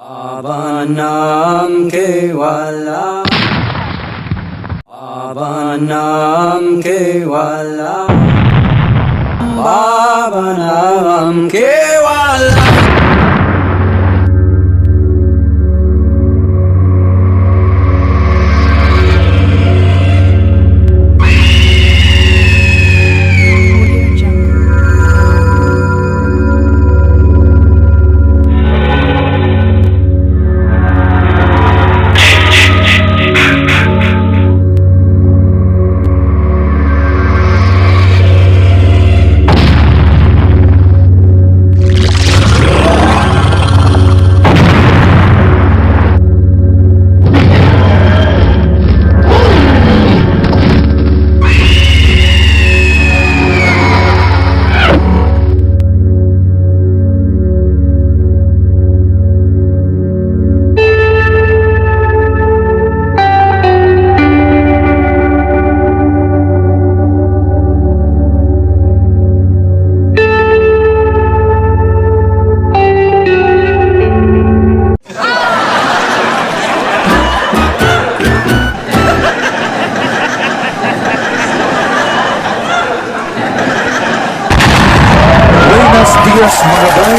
Abanam Kewala Abanam Kewala Abanam Kewala. Dias mga bay,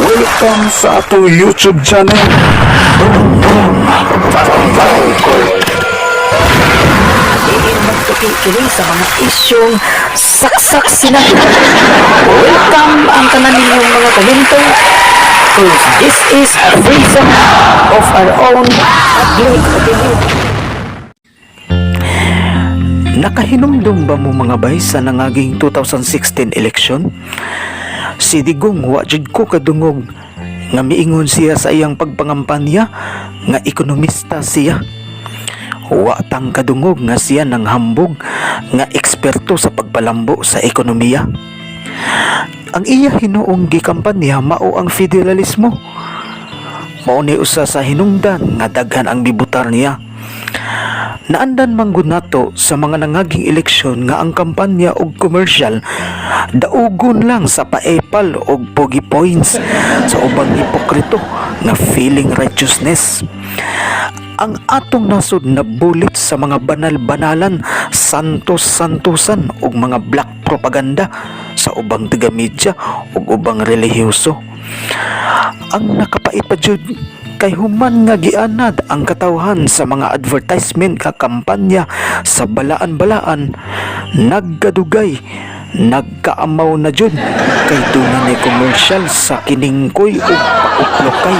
welcome sa ato YouTube channel. Diin magtukikiling sa mga isyong saksak sila. Welcome ang tanan ninyong mga komento, cause this is a free zone of our own public opinion. Nakahinumdum ba mo mga bay sa nangaging 2016 election? Si Digong wa jud ko kadungog nga miingon siya sa iyang pagpangampanya nga ekonomista siya. Wa tang kadungog nga siya nang hambog nga eksperto sa pagpalambo sa ekonomiya. Ang iya hinuong gikampanya mao ang federalismo. Mao ni usa sa hinungdan nga daghan ang bibutar niya. Naandan manggod nato sa mga nangaging eleksyon nga ang kampanya og commercial daugon lang sa paepal og pogi points sa ubang hipokrito nga feeling righteousness. Ang atong nasod na bulit sa mga banal-banalan, santos-santosan og mga black propaganda sa ubang taga-media og ubang relihiyoso. Ang nakapait pa jud kay human nga gianad ang katawhan sa mga advertisement ka kampanya sa balaan-balaan, nagkadugay, nagkaamaw na jud kay dunay commercial sa kiningkoy ug pauplokay.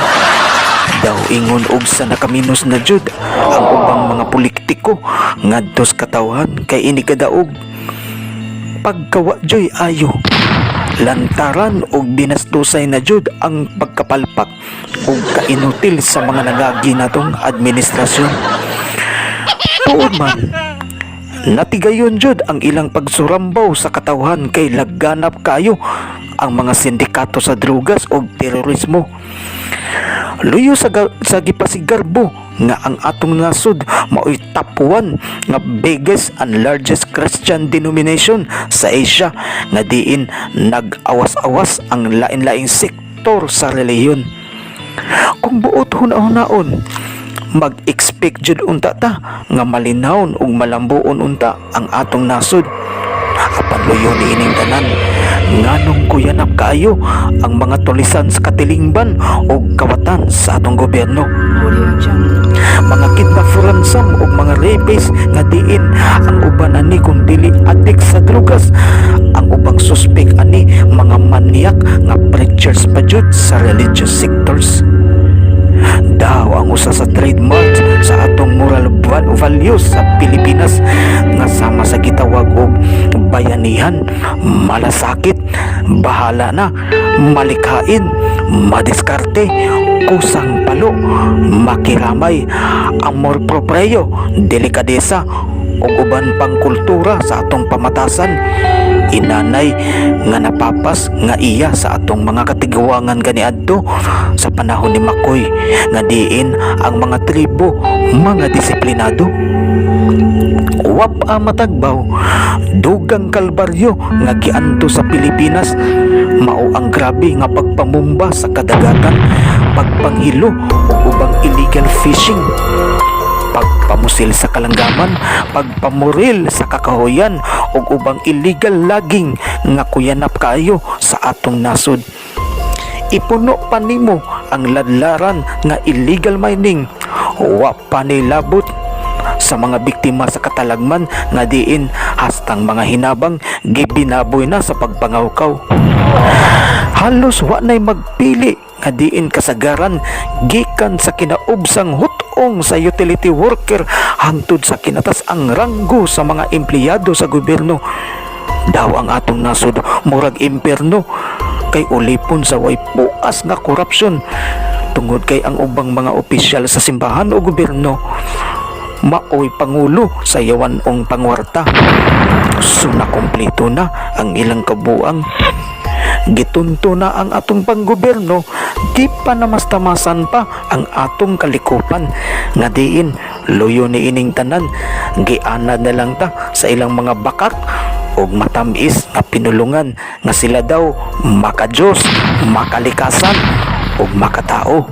Daw ingon og sa nakaminos na jud ang ubang mga politiko ngadto sa katawhan kay ini kadaog pagkawa joy ayo. Lantaran og binastusay na jud ang pagkapalpak ug kainutil sa mga nagagi natong administrasyon. Tuod man, natigayon jud ang ilang pagsurambaw sa katawhan kay lagganap kayo ang mga sindikato sa drogas ug terorismo. Luyo sa gipasigarbo nga ang atong nasod mao'y top 1 nga biggest and largest Christian denomination sa Asia nga diin nag-awas-awas ang lain-laing sektor sa relihiyon. Kung buot huna-hunaon, mag-expect jud unta ta nga malinawon ug malambuon unta ang atong nasod. Apan luyo ni ining tanan, nganong kuyanap kaayo ang mga tulisan sa katilingban o kawatan sa atong gobyerno. Mga kidnap for ransom o mga rapist nga diin ang uban ani kung dili adik sa drugas, ang ubang suspek ani mga manyak nga preachers pa jud sa religious sectors. Daw ang usa sa trademark sa atong moral values sa Pilipinas nga sama sa gitawag og bayanihan, malasakit, bahala na, malikhain, madiskarte, kusang palo, makiramay, amor proprio, delikadesa ug uban pang kultura sa atong pamatasan. Inanay nga napapas nga iya sa atong mga katigawangan kaniadto sa panahon ni Makoy nga diin ang mga tribo mga disiplinado. Wap matagbaw dugang kalbaryo nga gianto sa Pilipinas, mao ang grabe nga pagpamumba sa kadagatan pagpanghilo ug ubang illegal fishing, pagpamusil sa kalanggaman, pagpamuril sa kakahuyan ug ubang illegal logging nga kuyanap kaayo sa atong nasod. Ipuno pa nimo ang ladlaran nga illegal mining, wa pa nilabot sa mga biktima sa katalagman nga diin hastang mga hinabang gibinaboy na sa pagpangawkaw. Halos wa nay magpili nga diin kasagaran gikan sa kinaubsang hutong sa utility worker hangtod sa kinatas-ang ranggo sa mga empleyado sa gobyerno. Daw ang atong nasod murag impierno kay ulipon sa way puas nga korupsyon, tungod kay ang ubang mga opisyal sa simbahan o gobyerno maoy pangulo sa yawanong pangwarta. So nakompleto na ang ilang kabuang. Gitunto na ang atong panggobyerno, di pa namastamasan pa ang atong kalikupan nga diin luyo ni ining tanan, gianad na lang ta sa ilang mga bakak ug matamis nga pinulungan nga sila daw makadiyos, makalikasan ug makatao.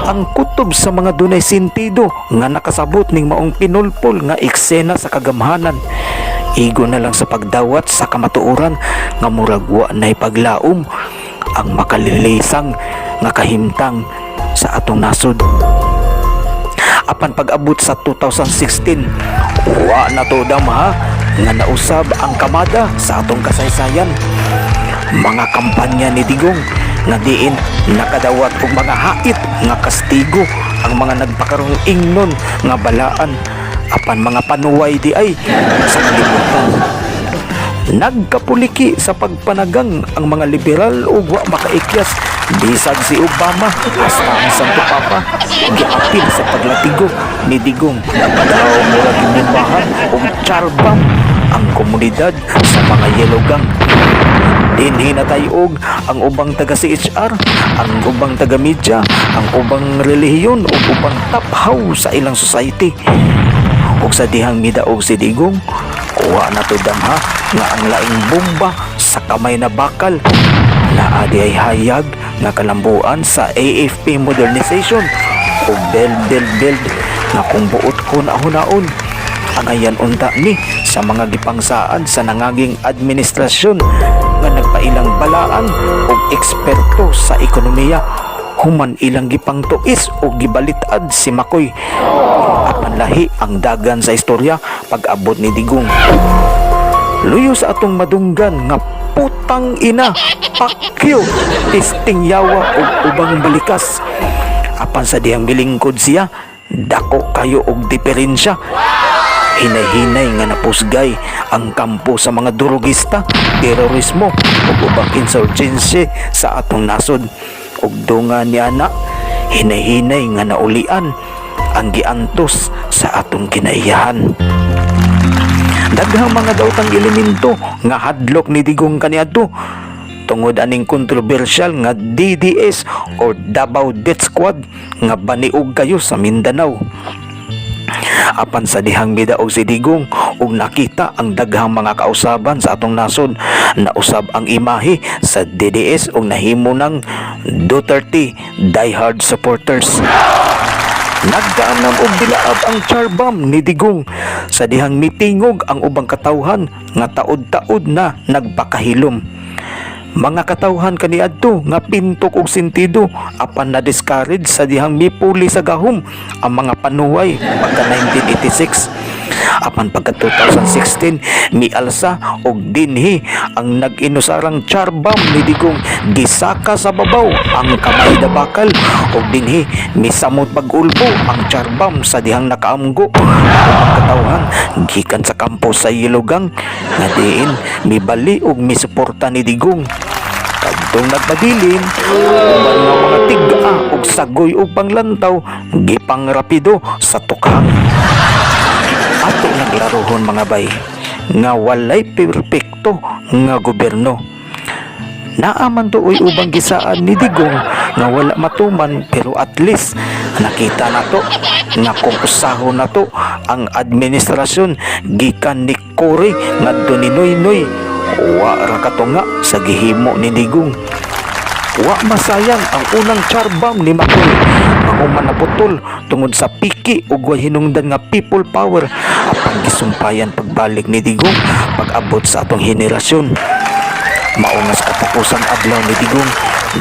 Ang kutob sa mga dunay sentido nga nakasabot ning maong pinulpol nga eksena sa kagamhanan, igo na lang sa pagdawat sa kamatuoran nga murag wa nay paglaom ang makalilisang nga kahimtang sa atong nasod. Apan pag-abot sa 2016, wa na to damha nga nausab ang kamada sa atong kasaysayan. Mga kampanya ni Digong nga diin nakadawat og mga hait nga kastigo ang mga nagpakarong ingnon nga balaan, apan mga panuway di ay sa kalibutan. Nagkapuliki sa pagpanagang ang mga liberal ug wa makaikyas bisag si Obama hasta ang Santo Papa giapil sa paglatigo ni Digong. Daw murag gimbahan og charbam ang komunidad sa mga yelogang. Dinhi natayog ang ubang taga CHR, ang ubang taga media, ang ubang relihiyon ug ubang taphaw sa ilang society. Ug sa dihang midaog si Digong, kuha na to damha nga ang laing bomba sa kamay na bakal na adi ay hayag nga kalambuan sa AFP modernization o build na kung buot ko na hunaon ang ayan unta ni sa mga gipangsaan sa nangaging administrasyon nga nagpailang balaan o eksperto sa ekonomiya, human ilang gipangtuis o gibalitad si Makoy. Apan lahi ang dagan sa istorya pag-abot ni Digong. Luyo sa atong madunggan nga putang ina, pakyo, tisting yawa o ubang balikas. Apan sa diyang bilingkod siya, dako kayo og diferensya. Hinay-hinay nga napusgay ang kampo sa mga durugista, terorismo o ubang insurgency sa atong nasod. Ug dunga ni ana, hinay-hinay nga naulian ang giantos sa atong kinaiyahan. Daghang mga daotang elemento nga hadlok ni Digong kaniadto tungod aning kontrobersyal nga DDS or Davao Death Squad nga baniog kayo sa Mindanao. Apan sa dihang midaog si Digong ug nakita ang daghang mga kausaban sa atong nasod, nausab ang imahe sa DDS ug nahimo ng Duterte diehard supporters. Nagdaanam og dilaab ang charbam ni Digong sa dihang mitingog ang ubang katawhan nga taod-taod na nagpakahilom. Mga katawhan kaniadto nga pintok og sentido apan na-discourage sa dihang mipuli sa gahom ang mga panuway pagka 1986. Apan pagka 2016 mialsa og dinhi ang nag-inusarang charbam ni Digong, gisaka sa babaw ang kamay na bakal og dinhi misamot pag-ulbo ang charbam sa dihang nakaamgo ang katawhan gikan sa kampo sa Yelogang nga diin mibali og misuporta ni Digong. Kadtong nagpabilin, uban nga mga tiga ug sagoy ug panglantaw gipang rapido sa tukhang. Ato naglaruhon mga bay nga walay perpekto nga gobyerno. Naaman to uy ubang gisaan ni Digong nga wala matuman, pero at least nakita na to nga kung usahon na to ang administrasyon gikan ni Cory nga Doninoy-noy wa ra kato nga sa gihimo ni Digong. Wa masayang ang unang charbam ni Makoy ang human naputol tungod sa piki ug way hinungdan nga people power apan gisumpayan pagbalik ni Digong pag-abot sa atong henerasyon. Maungas katapusang adlaw ni Digong,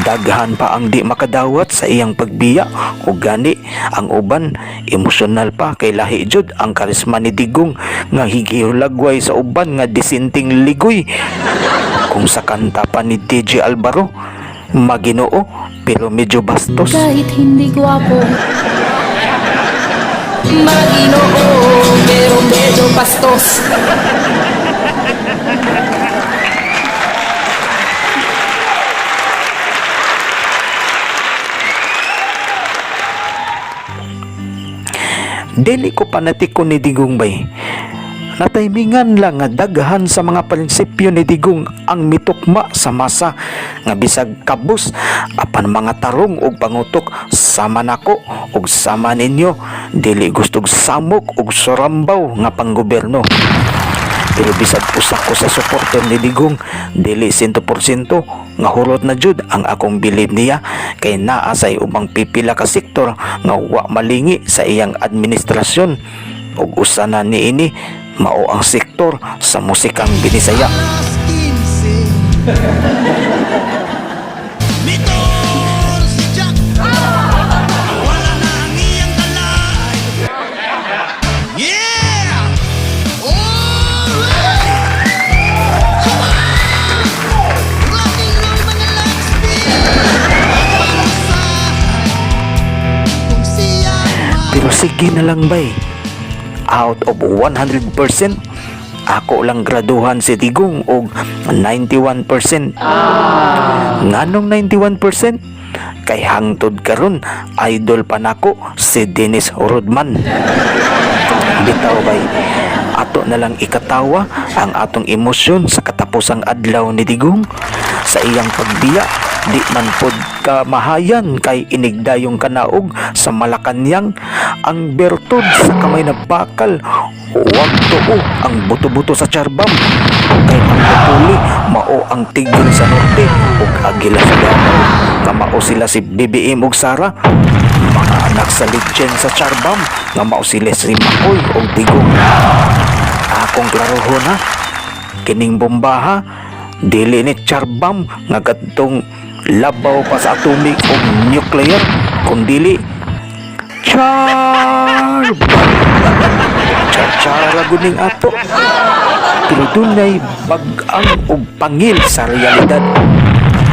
daghan pa ang di makadawat sa iyang pagbiya ug gani ang uban emosyonal pa kay lahi jud ang karisma ni Digong nga higihulagway sa uban nga disinting ligoy. Kung sa kanta pa ni DJ Alvaro, Maginoo pero medyo bastos. Kahit hindi gwapo, Maginoo pero medyo bastos. Dili ko panatikon ni Digong bay. Nataymingan lang nga daghan sa mga prinsipyo ni Digong ang mitukma sa masa nga bisag kabus apan mga tarong ug pangutok sama nako ug sama ninyo, dili gustog samok ug sorambaw nga panggobyerno. Pero bisag usa ko sa suporter ni Digong, dili 100% nga hulot na jud ang akong bilib niya kay naa say ubang pipila ka sektor nga wa malingi sa iyang administrasyon ug usa na niini mao ang sektor sa musikang Binisaya. Pero sige na lang bay, out of 100%, ako lang graduhan si Digong og 91%. Nganong 91%? Kay hangtod karon idol pa nako si Dennis Rodman. Bitaw bay, ato na lang ikatawa ang atong emosyon sa katapusang adlaw ni Digong sa iyang pagbiya. Di man pod ka mahayan kay inigdayong kanaog sa Malacanang ang bertod sa kamay na bakal. Huwag tuo ang buto-buto sa charbam kay ang pupuli mao ang tigil sa norte ug agila sa Davao nga mao sila si BBM ug Sara, mga anak sa legend sa charbam nga mao si Leslie Makoy ug Digong. Akong klarohon ha, kining bombaha dili ni charbam nga kadtong labaw pa sa atomic o nuclear kundili charbam. Chachara guning ato pero dunay bag-ang ug pangil sa realidad.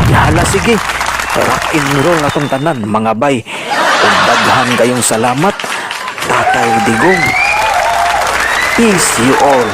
Hala sige, rock and roll na tong tanan mga bay ug daghan kayong salamat Tatay Digong. Peace you all.